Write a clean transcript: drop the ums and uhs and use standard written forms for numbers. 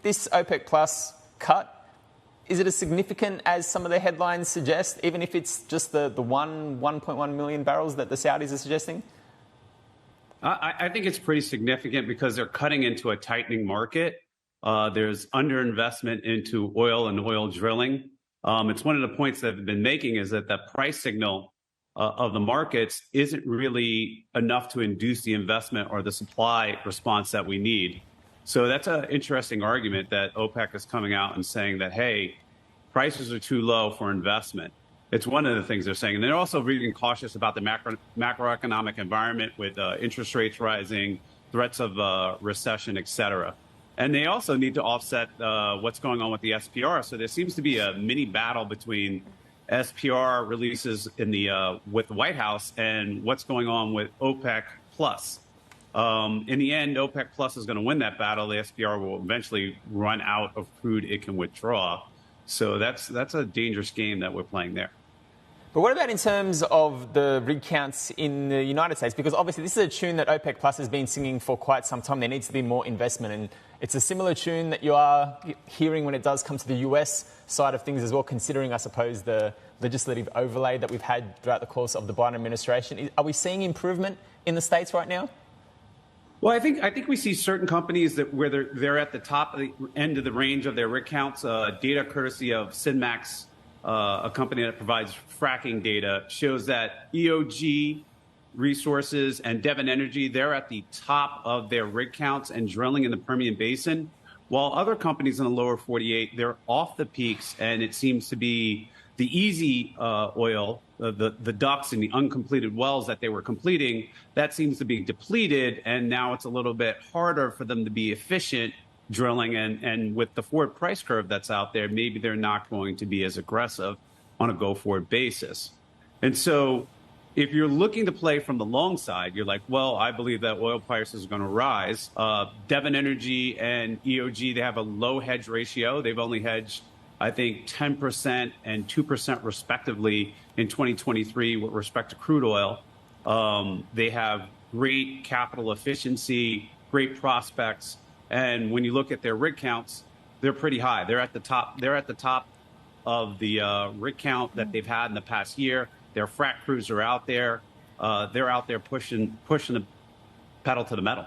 this OPEC Plus cut, is it as significant as some of the headlines suggest, even if it's just the 1.1 million barrels that the Saudis are suggesting? I think it's pretty significant because they're cutting into a tightening market. There's underinvestment into oil and oil drilling. It's one of the points that they've been making is that the price signal of the markets isn't really enough to induce the investment or the supply response that we need. So that's an interesting argument that OPEC is coming out and saying that, hey, prices are too low for investment. It's one of the things they're saying. And they're also being cautious about the macroeconomic environment with interest rates rising, threats of recession, et cetera. And they also need to offset what's going on with the SPR. So there seems to be a mini battle between SPR releases in the with the White House and what's going on with OPEC Plus. In the end, OPEC Plus is going to win that battle. The SPR will eventually run out of crude it can withdraw. So that's a dangerous game that we're playing there. But what about in terms of the rig counts in the United States? Because obviously this is a tune that OPEC Plus has been singing for quite some time. There needs to be more investment. And it's a similar tune that you are hearing when it does come to the US side of things as well, considering, I suppose, the legislative overlay that we've had throughout the course of the Biden administration. Are we seeing improvement in the States right now? Well, I think we see certain companies that where they're at the top of the end of the range of their rig counts. Data courtesy of Sinmax, a company that provides fracking data, shows that EOG Resources and Devon Energy, they're at the top of their rig counts and drilling in the Permian Basin, while other companies in the lower 48, they're off the peaks, and it seems to be the easy oil, the DUCs and the uncompleted wells that they were completing, that seems to be depleted, and now it's a little bit harder for them to be efficient drilling. And with the forward price curve that's out there, maybe they're not going to be as aggressive on a go-forward basis. And so if you're looking to play from the long side, you're like, well, I believe that oil prices are going to rise. Devon Energy and EOG, they have a low hedge ratio. They've only hedged, I think, 10% and 2% respectively in 2023 with respect to crude oil. They have great capital efficiency, great prospects. And when you look at their rig counts, they're pretty high. They're at the top. They're at the top of the rig count that they've had in the past year. Their frac crews are out there. They're out there pushing the pedal to the metal.